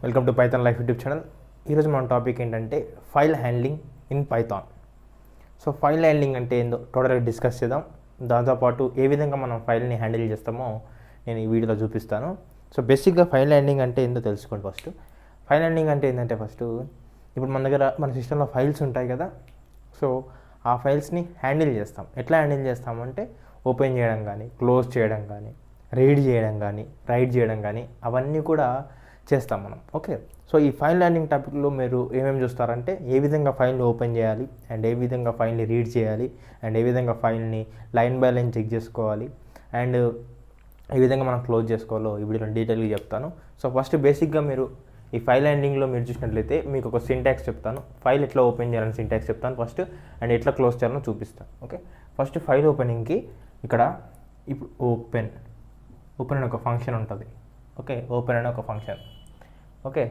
Welcome to Python life YouTube channel. ఈరోజు మన topic ఏంటంటే file handling in Python. So file handling అంటే ఏందో టోటల్గా డిస్కస్ చేద్దాం. దాంతోపాటు ఏ విధంగా మనం ఫైల్ని హ్యాండిల్ చేస్తామో నేను ఈ వీడియోలో చూపిస్తాను. సో బేసిక్గా ఫైల్ హ్యాండ్లింగ్ అంటే ఏందో తెలుసుకోండి. ఫైల్ హ్యాండ్లింగ్ అంటే ఏంటంటే ఇప్పుడు మన దగ్గర మన సిస్టంలో ఫైల్స్ ఉంటాయి కదా. సో ఆ ఫైల్స్ని హ్యాండిల్ చేస్తాం. ఎట్లా హ్యాండిల్ చేస్తామంటే ఓపెన్ చేయడం కానీ, క్లోజ్ చేయడం కానీ, రీడ్ చేయడం కానీ, రైట్ చేయడం కానీ అవన్నీ కూడా చేస్తాం మనం. ఓకే, సో ఈ ఫైల్ హ్యాండ్లింగ్ టాపిక్లో మీరు ఏమేమి చూస్తారంటే ఏ విధంగా ఫైల్ని ఓపెన్ చేయాలి, అండ్ ఏ విధంగా ఫైల్ని రీడ్ చేయాలి, అండ్ ఏ విధంగా ఫైల్ని లైన్ బై లైన్ చెక్ చేసుకోవాలి, అండ్ ఏ విధంగా మనం క్లోజ్ చేసుకోవాలో ఈ వీడియోలో డీటెయిల్గా చెప్తాను. సో ఫస్ట్ బేసిక్గా మీరు ఈ ఫైల్ హ్యాండ్లింగ్లో మీరు చూసినట్లయితే మీకు ఒక సింటాక్స్ చెప్తాను. ఫైల్ ఎట్లా ఓపెన్ చేయాలని సింటాక్స్ చెప్తాను ఫస్ట్, అండ్ ఎట్లా క్లోజ్ చేయాలని చూపిస్తాను. ఓకే, ఫస్ట్ ఫైల్ ఓపెనింగ్కి ఇక్కడ ఇప్పుడు ఓపెన్ అనే ఒక ఫంక్షన్ ఉంటుంది. ఓకే, ఓపెన్ అనే ఒక ఫంక్షన్. ఓకే,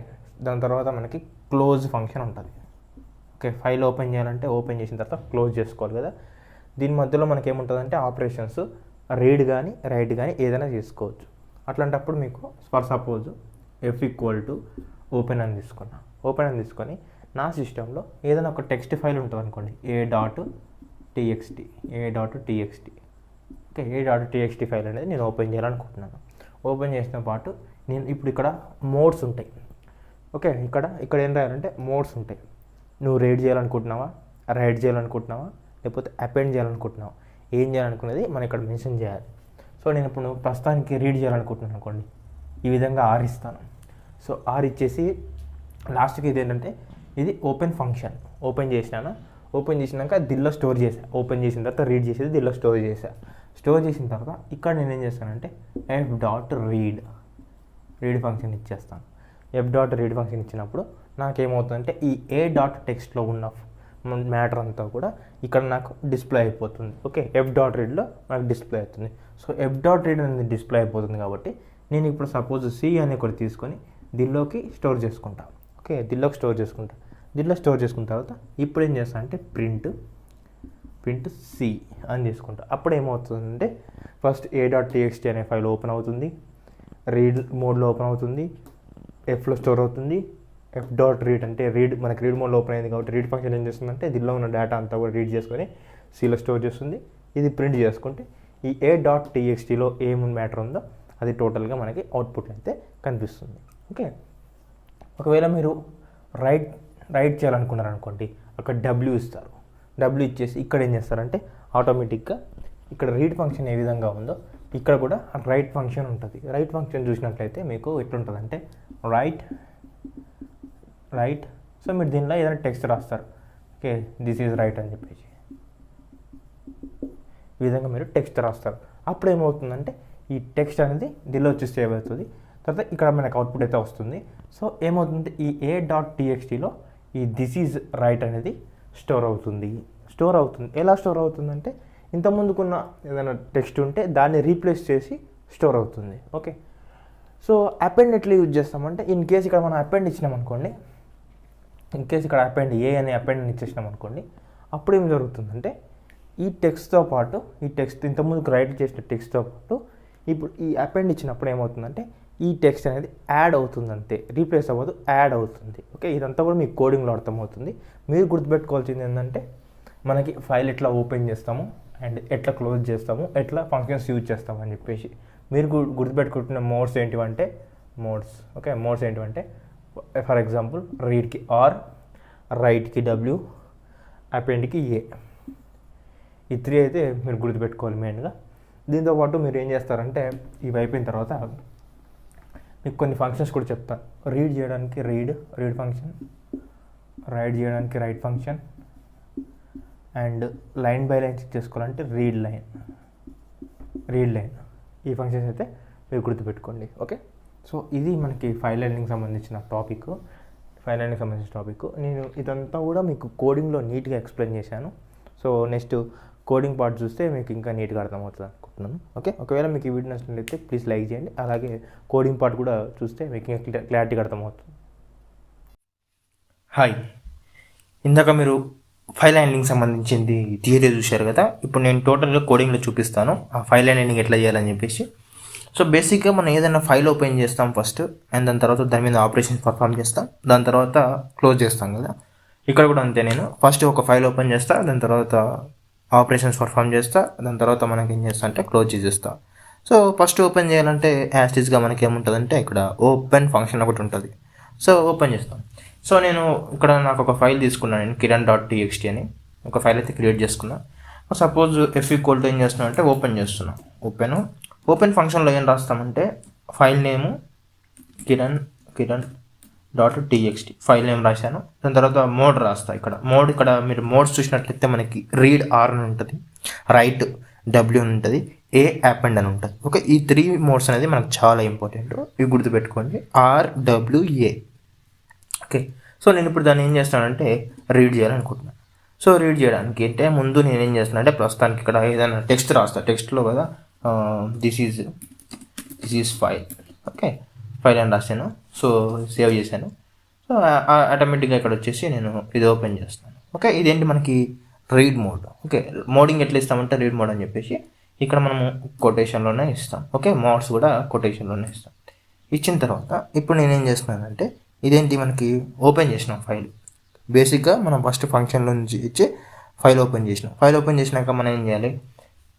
దాని తర్వాత మనకి క్లోజ్ ఫంక్షన్ ఉంటుంది. ఓకే, ఫైల్ ఓపెన్ చేయాలంటే ఓపెన్ చేసిన తర్వాత క్లోజ్ చేసుకోవాలి కదా. దీని మధ్యలో మనకి ఏముంటుందంటే ఆపరేషన్స్ రీడ్ కానీ రైట్ కానీ ఏదైనా చేసుకోవచ్చు. అట్లాంటప్పుడు మీకు ఫర్ సపోజ్ F ఓపెన్ అని తీసుకొని నా సిస్టంలో ఏదైనా ఒక టెక్స్ట్ ఫైల్ ఉంటుంది అనుకోండి, a.txt. ఓకే, a.txt ఫైల్ అనేది నేను ఓపెన్ చేయాలనుకుంటున్నాను. ఓపెన్ చేసిన పాటు నేను ఇప్పుడు ఇక్కడ మోడ్స్ ఉంటాయి. ఓకే, ఇక్కడ ఏం రాయాలంటే మోడ్స్ ఉంటాయి. నువ్వు రీడ్ చేయాలనుకుంటున్నావా, రైట్ చేయాలనుకుంటున్నావా, లేకపోతే అపెండ్ చేయాలనుకుంటున్నావా, ఏం చేయాలనుకునేది మనం ఇక్కడ మెన్షన్ చేయాలి. సో నేను ఇప్పుడు ప్రస్తుతానికి రీడ్ చేయాలనుకుంటున్నాను అనుకోండి, ఈ విధంగా ఆర్ ఇస్తాను. సో ఆర్ ఇచ్చేసి లాస్ట్కి ఇది ఏంటంటే ఇది ఓపెన్ ఫంక్షన్. ఓపెన్ చేసినాక దీనిలో స్టోర్ చేశాను. ఓపెన్ చేసిన తర్వాత రీడ్ చేసేది దీనిలో స్టోర్ చేసిన తర్వాత ఇక్కడ నేను ఏం చేస్తానంటే రీడ్ ఫంక్షన్ ఇచ్చేస్తాను. రీడ్ ఫంక్షన్ ఇచ్చినప్పుడు నాకేమవుతుందంటే ఈ టెక్స్ట్లో ఉన్న మ్యాటర్ అంతా కూడా ఇక్కడ నాకు డిస్ప్లే అయిపోతుంది. ఓకే, రీడ్లో నాకు డిస్ప్లే అవుతుంది. సో రీడ్ అనేది డిస్ప్లే అయిపోతుంది కాబట్టి నేను ఇప్పుడు సపోజ్ సి అని ఒకటి తీసుకొని దీనిలోకి స్టోర్ చేసుకుంటా. ఓకే, దీనిలో స్టోర్ చేసుకున్న తర్వాత ఇప్పుడు ఏం చేస్తాను అంటే ప్రింట్ సి అని చేసుకుంటా. అప్పుడు ఏమవుతుందంటే ఫస్ట్ a.txt అనే ఫైల్ ఓపెన్ అవుతుంది, రీడ్ మోడ్లో ఓపెన్ అవుతుంది, ఎఫ్లో స్టోర్ అవుతుంది. రీడ్ అంటే మనకి రీడ్ మోడ్లో ఓపెన్ అయింది కాబట్టి రీడ్ ఫంక్షన్ ఏం చేస్తుందంటే దీనిలో ఉన్న డేటా అంతా కూడా రీడ్ చేసుకొని సిలో స్టోర్ చేస్తుంది. ఇది ప్రింట్ చేసుకుంటే ఈ a.txtలో ఏముంది మ్యాటర్ ఉందో అది టోటల్గా మనకి అవుట్పుట్ అయితే కనిపిస్తుంది. ఓకే, ఒకవేళ మీరు రైట్ చేయాలనుకున్నారనుకోండి, అక్కడ ఇస్తారు. ఇచ్చేసి ఇక్కడ ఏం చేస్తారంటే ఆటోమేటిక్గా ఇక్కడ రీడ్ ఫంక్షన్ ఏ విధంగా ఉందో ఇక్కడ కూడా రైట్ ఫంక్షన్ ఉంటుంది. రైట్ ఫంక్షన్ చూసినట్లయితే మీకు ఎట్లుంటుందంటే రైట్. సో మీరు దీనిలో ఏదైనా టెక్స్ట్ రాస్తారు. ఓకే, దిస్ ఈజ్ రైట్ అని చెప్పేసి ఈ విధంగా మీరు టెక్స్ట్ రాస్తారు. అప్పుడు ఏమవుతుందంటే ఈ టెక్స్ట్ అనేది దీనిలో వచ్చి సేవ్ అవుతుంది. తర్వాత ఇక్కడ మనకు అవుట్పుట్ అయితే వస్తుంది. సో ఏమవుతుంది, ఈ a.txtలో ఈ దిస్ ఈజ్ రైట్ అనేది స్టోర్ అవుతుంది. ఎలా స్టోర్ అవుతుందంటే ఇంతకుముందుకున్న ఏదైనా టెక్స్ట్ ఉంటే దాన్ని రీప్లేస్ చేసి స్టోర్ అవుతుంది. ఓకే, సో అపెండ్ ఎట్లా యూజ్ చేస్తామంటే ఇన్ కేస్ ఇక్కడ మనం అపెండ్ ఇచ్చినాం అనుకోండి, ఇక్కడ అపెండ్ ఏ అనే అపెండ్ ఇచ్చేసినాం అనుకోండి, అప్పుడు ఏం జరుగుతుందంటే ఈ టెక్స్ట్తో పాటు ఇంతకుముందుకు రైట్ చేసిన టెక్స్ట్తో పాటు ఇప్పుడు ఈ అపెండ్ ఇచ్చినప్పుడు ఏమవుతుందంటే ఈ టెక్స్ట్ అనేది యాడ్ అవుతుంది. అంతే, రీప్లేస్ అవ్వదు, యాడ్ అవుతుంది. ఓకే, ఇదంతా కూడా మీకు కోడింగ్లో అర్థమవుతుంది. మీరు గుర్తుపెట్టుకోవాల్సింది ఏంటంటే మనకి ఫైల్ ఎట్లా ఓపెన్ చేస్తాము అండ్ ఎట్లా క్లోజ్ చేస్తాము, ఎట్లా ఫంక్షన్స్ యూజ్ చేస్తాము అని చెప్పేసి మీరు గుర్తుపెట్టుకుంటున్న మోడ్స్ ఏంటివంటే ఫర్ ఎగ్జాంపుల్ రీడ్కి ఆర్, రైట్కి W, అపెండ్కి ఏ. ఈ 3 అయితే మీరు గుర్తుపెట్టుకోవాలి మెయిన్గా. దీంతోపాటు మీరు ఏం చేస్తారంటే ఇవి అయిపోయిన తర్వాత మీకు కొన్ని ఫంక్షన్స్ కూడా చెప్తాను. రీడ్ చేయడానికి రీడ్ ఫంక్షన్, రైట్ చేయడానికి write function, and line by line check చేసుకోవాలంటే రీడ్ లైన్. ఈ ఫంక్షన్స్ అయితే మీరు గుర్తుపెట్టుకోండి. ఓకే, సో ఇది మనకి ఫైల్ హ్యాండ్లింగ్ సంబంధించిన టాపిక్. నేను ఇదంతా కూడా మీకు కోడింగ్లో నీట్గా ఎక్స్ప్లెయిన్ చేశాను. సో నెక్స్ట్ కోడింగ్ పార్ట్ చూస్తే మీకు ఇంకా నీట్గా అర్థమవుతుంది అనుకుంటున్నాను. ఓకే, ఒకవేళ మీకు ఈ వీడియో నచ్చినట్లయితే ప్లీజ్ లైక్ చేయండి. అలాగే కోడింగ్ పార్ట్ కూడా చూస్తే మీకు ఇంకా క్లారిటీగా అర్థమవుతుంది. హాయ్, ఇందాక మీరు ఫైల్ హ్యాండ్లింగ్ సంబంధించింది థియరీ చూశారు కదా. ఇప్పుడు నేను టోటల్గా కోడింగ్లో చూపిస్తాను ఆ ఫైల్ హ్యాండ్లింగ్ ఎట్లా చేయాలని చెప్పేసి. సో బేసిక్గా మనం ఏదైనా ఫైల్ ఓపెన్ చేస్తాం ఫస్ట్, అండ్ దాని తర్వాత దాని మీద ఆపరేషన్స్ పర్ఫామ్ చేస్తాం, దాని తర్వాత క్లోజ్ చేస్తాం కదా. ఇక్కడ కూడా అంతే, నేను ఫస్ట్ ఒక ఫైల్ ఓపెన్ చేస్తా, దాని తర్వాత ఆపరేషన్స్ పర్ఫామ్ చేస్తా, దాని తర్వాత మనకి ఏం చేస్తా అంటే క్లోజ్ చేసేస్తా. సో ఫస్ట్ ఓపెన్ చేయాలంటే యాస్టిస్గా మనకి ఏముంటుందంటే ఇక్కడ ఓపెన్ ఫంక్షన్ ఒకటి ఉంటుంది. సో ఓపెన్ చేస్తాం. సో నేను ఇక్కడ నాకు ఒక ఫైల్ తీసుకున్నాను, నేను kiran.txt అని ఒక ఫైల్ అయితే క్రియేట్ చేసుకున్నా. సపోజ్ ఎఫ్ ఈక్వల్ టు ఏం చేస్తున్నా అంటే ఓపెన్ చేస్తున్నా. ఓపెన్ ఫంక్షన్లో ఏం రాస్తామంటే ఫైల్ నేము kiran.txt ఫైల్ నేమ్ రాశాను. దాని తర్వాత మోడ్ రాస్తా. ఇక్కడ మీరు మోడ్స్ చూసినట్లయితే మనకి రీడ్ ఆర్ అని ఉంటుంది, రైట్ డబ్ల్యూ అని ఉంటుంది, ఏ అపెండ్ అని ఉంటుంది. ఓకే, ఈ 3 మోడ్స్ అనేది మనకు చాలా ఇంపార్టెంట్, ఇవి గుర్తుపెట్టుకోండి, RWA. ఓకే, సో నేను ఇప్పుడు దాన్ని ఏం చేస్తానంటే రీడ్ చేయాలనుకుంటున్నాను. సో రీడ్ చేయడానికి అంటే ముందు నేను ఏం చేస్తానంటే ప్రస్తుతానికి ఇక్కడ ఏదైనా టెక్స్ట్ రాస్తా. టెక్స్ట్లో కదా this is file. Okay, file అని రాశాను. సో సేవ్ చేశాను. సో ఆటోమేటిక్గా ఇక్కడ వచ్చేసి నేను ఇది ఓపెన్ చేస్తాను. ఓకే, ఇదేంటి మనకి రీడ్ మోడ్. ఓకే, మోడింగ్ ఎట్లా ఇస్తామంటే రీడ్ మోడ్ అని చెప్పేసి ఇక్కడ మనము కొటేషన్లోనే ఇస్తాం. ఓకే, మోడ్స్ కూడా కొటేషన్లోనే ఇస్తాం. ఇచ్చిన తర్వాత ఇప్పుడు నేనేం చేస్తున్నానంటే ఇదేంటి మనకి ఓపెన్ చేసినాం ఫైల్. బేసిక్గా మనం ఫస్ట్ ఫంక్షన్లో నుంచి ఇచ్చి ఫైల్ ఓపెన్ చేసినాం. ఫైల్ ఓపెన్ చేసినాక మనం ఏం చేయాలి,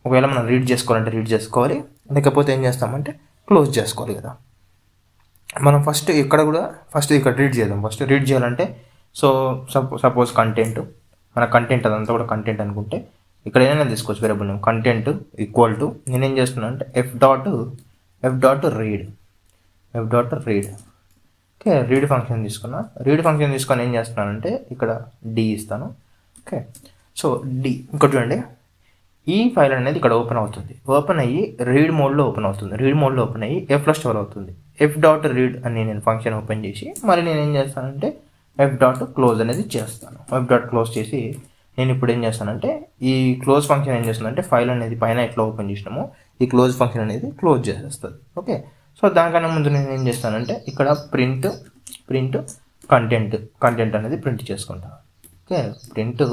ఒకవేళ మనం రీడ్ చేసుకోవాలంటే రీడ్ చేసుకోవాలి, లేకపోతే ఏం చేస్తామంటే క్లోజ్ చేసుకోవాలి కదా. మనం ఫస్ట్ ఇక్కడ రీడ్ చేద్దాం. ఫస్ట్ రీడ్ చేయాలంటే సో సపోజ్ కంటెంట్, మన కంటెంట్ అదంతా కూడా కంటెంట్ అనుకుంటే ఇక్కడ ఏదైనా తీసుకోవచ్చు variable name. Content equal to నేనేం చేస్తున్నాను అంటే f.read. ఓకే, రీడ్ ఫంక్షన్ తీసుకున్నా. రీడ్ ఫంక్షన్ తీసుకొని ఏం చేస్తున్నానంటే ఇక్కడ డి ఇస్తాను. ఓకే, సో డి ఇంకోటి చూడండి, ఈ ఫైల్ అనేది ఇక్కడ ఓపెన్ అవుతుంది. ఓపెన్ అయ్యి రీడ్ మోడ్లో ఓపెన్ అయ్యి ఎఫ్లో స్టోర్ అవుతుంది. f.read అని నేను ఫంక్షన్ ఓపెన్ చేసి మరి నేను ఏం చేస్తానంటే f.close అనేది చేస్తాను. f.close చేసి నేను ఇప్పుడు ఏం చేస్తానంటే ఈ క్లోజ్ ఫంక్షన్ ఏం చేస్తుందంటే ఫైల్ అనేది పైన ఎట్లా ఓపెన్ చేసినామో ఈ క్లోజ్ ఫంక్షన్ అనేది క్లోజ్ చేసేస్తుంది. ఓకే, సో దానికన్నా ముందు నేను ఏం చేస్తానంటే ఇక్కడ ప్రింట్ కంటెంట్ అనేది ప్రింట్ చేసుకుంటాను. ఓకే, ప్రింట్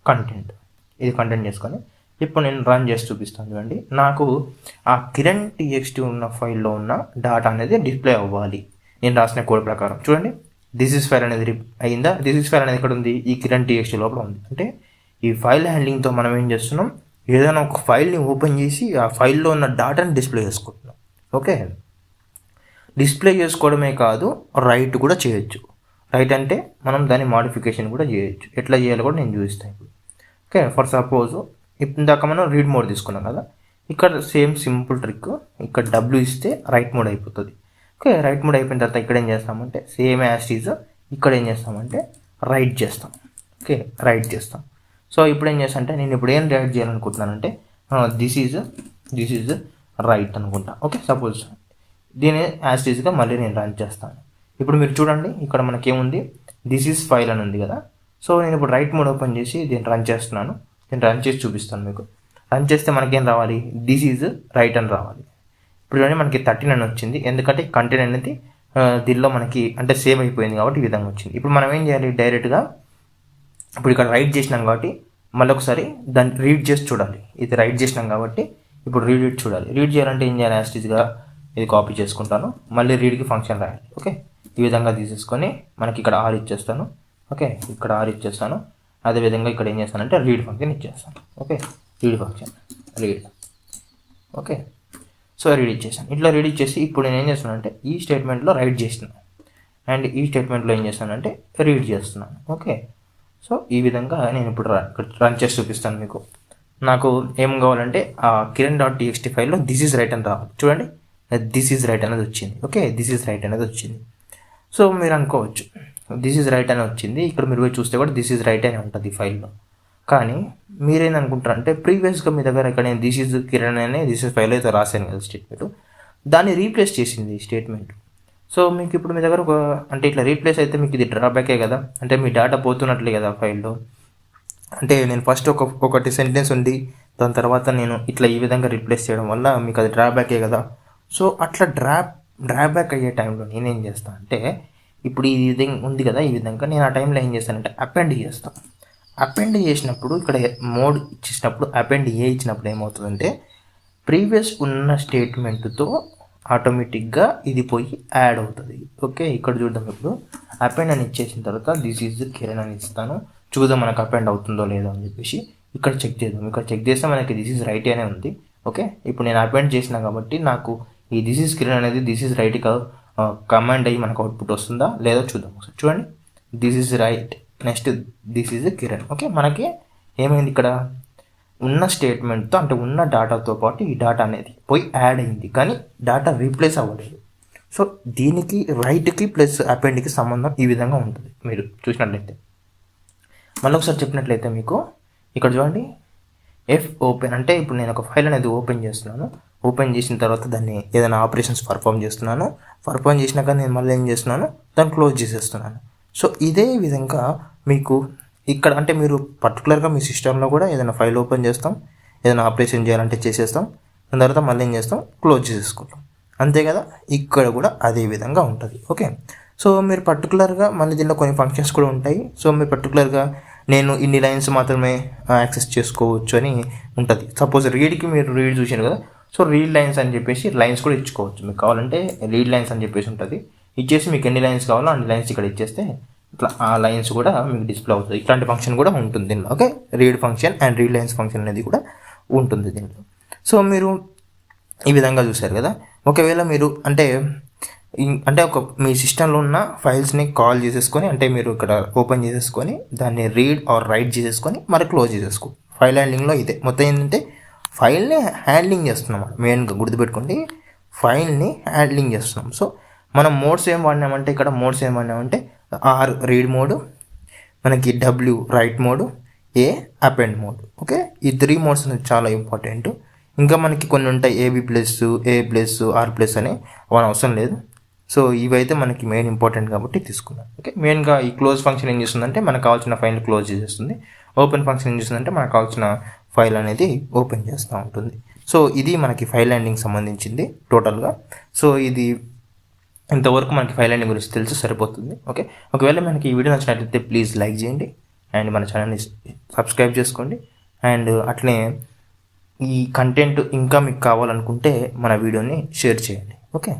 కంటెంట్, ఇది కంటెంట్ చేసుకొని ఇప్పుడు నేను రన్ చేసి చూపిస్తాను. చూడండి, నాకు ఆ kiran.txt ఉన్న ఫైల్లో ఉన్న డాటా అనేది డిస్ప్లే అవ్వాలి నేను రాసిన కోడ్ ప్రకారం. చూడండి, దిస్ ఇస్ ఫైల్ అనేది అయిందా? దిస్ ఇస్ ఫైల్ అనేది ఎక్కడ ఉంది? ఈ kiran.txt లోపల ఉంది. అంటే ఈ ఫైల్ హ్యాండ్లింగ్తో మనం ఏం చేస్తున్నాం, ఏదైనా ఒక ఫైల్ని ఓపెన్ చేసి ఆ ఫైల్లో ఉన్న డాటాని డిస్ప్లే చేసుకుంటున్నాం. ఓకే, డిస్ప్లే చేసుకోవడమే కాదు, రైట్ కూడా చేయొచ్చు. రైట్ అంటే మనం దాని మాడిఫికేషన్ కూడా చేయొచ్చు. ఎట్లా చేయాలో కూడా నేను చూపిస్తాను ఇప్పుడు. ఓకే, ఫర్ సపోజ్ ఇందాక మనం రీడ్ మోడ్ తీసుకున్నాం కదా, ఇక్కడ సేమ్ సింపుల్ ట్రిక్, ఇక్కడ డబ్ల్యూ ఇస్తే రైట్ మోడ్ అయిపోతుంది. ఓకే, రైట్ మోడ్ అయిపోయిన తర్వాత ఇక్కడ ఏం చేస్తామంటే సేమ్ యాజ్ ఈజ్ ఇక్కడ ఏం చేస్తామంటే రైట్ చేస్తాం. ఓకే, రైట్ చేస్తాం. సో ఇప్పుడు ఏం చేస్తా అంటే నేను ఇప్పుడు ఏం రైట్ చేయాలనుకుంటున్నానంటే దిస్ ఈజ్ రైట్ అనుకుంటా. ఓకే, సపోజ్ దీని యాజ్ ఈజ్గా మళ్ళీ నేను రన్ చేస్తాను. ఇప్పుడు మీరు చూడండి, ఇక్కడ మనకేముంది, దిస్ ఈజ్ ఫైల్ అని ఉంది కదా. సో నేను ఇప్పుడు రైట్ మోడ్ ఓపెన్ చేసి దీన్ని రన్ చేస్తున్నాను. నేను రన్ చేసి చూపిస్తాను మీకు. రన్ చేస్తే మనకేం రావాలి, దిస్ ఈజ్ రైట్ అని రావాలి. ఇప్పుడు చూడండి మనకి 13 అని వచ్చింది, ఎందుకంటే కంటెంట్ అనేది దీనిలో మనకి అంటే సేవ్ అయిపోయింది కాబట్టి ఈ విధంగా వచ్చింది. ఇప్పుడు మనం ఏం చేయాలి, డైరెక్ట్గా ఇప్పుడు ఇక్కడ రైట్ చేసినాం కాబట్టి మళ్ళీ ఒకసారి దాన్ని రీడ్ చేసి చూడాలి. ఇది రైట్ చేసినాం కాబట్టి ఇప్పుడు రీడ్ చూడాలి. రీడ్ చేయాలంటే ఏం చేయాలి, యాస్టీజ్గా ఇది కాపీ చేసుకుంటాను, మళ్ళీ రీడ్కి ఫంక్షన్ రాయాలి. ఓకే, ఈ విధంగా తీసేసుకొని మనకి ఇక్కడ ఆర్ ఇచ్చేస్తాను. ఓకే, ఇక్కడ ఆర్ ఇచ్చేస్తాను. అదేవిధంగా ఇక్కడ ఏం చేస్తానంటే రీడ్ ఫంక్షన్ ఇచ్చేస్తాను. Okay, read function read. Okay, so read ఇచ్చేసాను. ఇట్లా రీడ్ ఇచ్చేసి ఇప్పుడు నేను ఏం చేస్తున్నానంటే ఈ స్టేట్మెంట్లో రైట్ చేస్తున్నాను అండ్ ఈ స్టేట్మెంట్లో ఏం చేస్తానంటే రీడ్ చేస్తున్నాను. ఓకే, సో ఈ విధంగా నేను ఇప్పుడు రన్ చేసి చూపిస్తాను మీకు. నాకు ఏం కావాలంటే ఆ kiran.txt ఫైల్లో దిస్ ఈజ్ రైట్ అని రావాలి. చూడండి, దిస్ ఈజ్ రైట్ అనేది వచ్చింది. ఓకే, దిస్ ఈజ్ రైట్ అనేది వచ్చింది. సో మీరు అనుకోవచ్చు దిస్ ఈజ్ రైట్ అని వచ్చింది, ఇక్కడ మీరు పోయి చూస్తే కూడా దిస్ ఈజ్ రైట్ అని ఉంటుంది ఫైల్లో. కానీ మీరేమనుకుంటారంటే ప్రీవియస్గా మీ దగ్గర ఇక్కడ నేను దిస్ ఈజ్ కిరణ్ అనే దిస్ ఈజ్ ఫైల్ అయితే రాశాను కదా స్టేట్మెంట్, దాన్ని రీప్లేస్ చేసింది ఈ స్టేట్మెంట్. సో మీకు ఇప్పుడు మీ దగ్గర అంటే ఇట్లా రీప్లేస్ అయితే మీకు ఇది డ్రాబ్యాకే కదా, అంటే మీ డేటా పోతున్నట్లే కదా ఫైల్లో. అంటే నేను ఫస్ట్ ఒకటి సెంటెన్స్ ఉంది, దాని తర్వాత నేను ఇట్లా ఈ విధంగా రీప్లేస్ చేయడం వల్ల మీకు అది డ్రాబ్యాకే కదా. సో అట్లా డ్రాబ్యాక్ అయ్యే టైంలో నేనేం చేస్తాను అంటే ఇప్పుడు ఈ విధంగా ఉంది కదా, ఈ విధంగా నేను ఆ టైంలో ఏం చేస్తానంటే అపెండ్ చేస్తాను. అపెండ్ చేసినప్పుడు ఇక్కడ మోడ్ ఇచ్చినప్పుడు అపెండ్ ఏ ఇచ్చినప్పుడు ఏమవుతుందంటే ప్రీవియస్ ఉన్న స్టేట్మెంట్తో ఆటోమేటిక్గా ఇది పోయి యాడ్ అవుతుంది. ఓకే, ఇక్కడ చూద్దాం. ఇప్పుడు అపెండ్ అని ఇచ్చేసిన తర్వాత దిస్ ఈజ్ కిరణ్ అని ఇస్తాను. చూద్దాం మనకు అపెండ్ అవుతుందో లేదో అని చెప్పేసి ఇక్కడ చెక్ చేద్దాం. ఇక్కడ చెక్ చేస్తే మనకి దిస్ ఈజ్ రైట్ అనే ఉంది. ఓకే, ఇప్పుడు నేను అపెండ్ చేసినా కాబట్టి నాకు ఈ దిస్ ఈజ్ కిరణ్ అనేది దిస్ ఈజ్ రైట్ కమాండ్ అయ్యి మనకు అవుట్పుట్ వస్తుందా లేదో చూద్దాం. ఒకసారి చూడండి, this is right, next this is Kiran. Okay, మనకి ఏమైంది, ఇక్కడ ఉన్న స్టేట్మెంట్తో అంటే ఉన్న డాటాతో పాటు ఈ డాటా అనేది పోయి యాడ్ అయింది, కానీ డాటా రీప్లేస్ అవ్వలేదు. సో దీనికి రైట్కి ప్లస్ అపెండ్కి సంబంధం ఈ విధంగా ఉంటుంది. మీరు చూసినట్లయితే మళ్ళీ ఒకసారి చెప్పినట్లయితే మీకు ఇక్కడ చూడండి, ఎఫ్ ఓపెన్ అంటే ఇప్పుడు నేను ఒక ఫైల్ అనేది ఓపెన్ చేస్తున్నాను. ఓపెన్ చేసిన తర్వాత దాన్ని ఏదైనా ఆపరేషన్స్ పర్ఫామ్ చేస్తున్నాను. పర్ఫామ్ చేసినాక నేను మళ్ళీ ఏం చేస్తున్నాను, దాన్ని క్లోజ్ చేసేస్తున్నాను. సో ఇదే విధంగా మీకు ఇక్కడ అంటే మీరు పర్టికులర్గా మీ సిస్టంలో కూడా ఏదైనా ఫైల్ ఓపెన్ చేస్తాం, ఏదైనా ఆపరేషన్ చేయాలంటే చేసేస్తాం, దాని తర్వాత మళ్ళీ ఏం చేస్తాం, క్లోజ్ చేసేసుకుంటాం. అంతే కదా, ఇక్కడ కూడా అదే విధంగా ఉంటుంది. ఓకే, సో మీరు పర్టికులర్గా మళ్ళీ దీనిలో కొన్ని ఫంక్షన్స్ కూడా ఉంటాయి. సో మీరు పర్టికులర్గా నేను ఇన్ని లైన్స్ మాత్రమే యాక్సెస్ చేసుకోవచ్చు అని ఉంటుంది. సపోజ్ రీడ్కి మీరు రీడ్ చూసారు కదా, సో రీడ్ లైన్స్ అని చెప్పేసి లైన్స్ కూడా ఇచ్చుకోవచ్చు. మీకు కావాలంటే రీడ్ లైన్స్ అని చెప్పేసి ఉంటుంది. ఇచ్చేసి మీకు ఎన్ని లైన్స్ కావాలో అన్ని లైన్స్ ఇక్కడ ఇచ్చేస్తే ఇట్లా ఆ లైన్స్ కూడా మీకు డిస్ప్లే అవుతుంది. ఇట్లాంటి ఫంక్షన్ కూడా ఉంటుంది దీనిలో. Okay, read function and read lines function అనేది కూడా ఉంటుంది దీనిలో. సో మీరు ఈ విధంగా చూసారు కదా. ఒకవేళ మీరు అంటే ఒక మీ సిస్టంలో ఉన్న ఫైల్స్ని కాల్ చేసేసుకొని అంటే మీరు ఇక్కడ ఓపెన్ చేసేసుకొని దాన్ని రీడ్ ఆర్ రైట్ చేసేసుకొని మరి క్లోజ్ చేసేసుకో. ఫైల్ హ్యాండ్లింగ్లో ఇదే మొత్తం ఏంటంటే ఫైల్ని హ్యాండ్లింగ్ చేస్తున్నాం. మెయిన్గా గుర్తుపెట్టుకోండి, ఫైల్ని హ్యాండ్లింగ్ చేస్తున్నాం. సో మనం మోడ్స్ ఏం వాడినామంటే ఇక్కడ మోడ్స్ ఏం వాడినామంటే ఆర్ రీడ్ మోడ్, మనకి డబ్ల్యూ రైట్ మోడ్, ఏ అపెండ్ మోడ్. ఓకే, ఈ 3 మోడ్స్ అనేది చాలా ఇంపార్టెంట్. ఇంకా మనకి కొన్ని ఉంటాయి, AB plus, A plus, R plus అని, అవన్నీ అవసరం లేదు. సో ఇవైతే మనకి మెయిన్ ఇంపార్టెంట్ కాబట్టి తీసుకున్నాం. ఓకే, మెయిన్గా ఈ క్లోజ్ ఫంక్షన్ ఏం చేస్తుందంటే మనకు కావాల్సిన ఫైల్ క్లోజ్ చేసేస్తుంది. ఓపెన్ ఫంక్షన్ ఏం చేస్తుందంటే మనకు కావాల్సిన ఫైల్ అనేది ఓపెన్ చేస్తూ ఉంటుంది. సో ఇది మనకి ఫైల్ హ్యాండ్లింగ్ సంబంధించింది టోటల్గా. సో ఇది ఇంతవరకు మనకి ఫైల్ హ్యాండ్లింగ్ గురించి తెలిసి సరిపోతుంది. ఓకే, ఒకవేళ మనకి ఈ వీడియో నచ్చినట్లయితే ప్లీజ్ లైక్ చేయండి అండ్ మన ఛానల్ని సబ్స్క్రైబ్ చేసుకోండి. అండ్ అట్లనే ఈ కంటెంట్ ఇంకా మీకు కావాలనుకుంటే మన వీడియోని షేర్ చేయండి. ఓకే.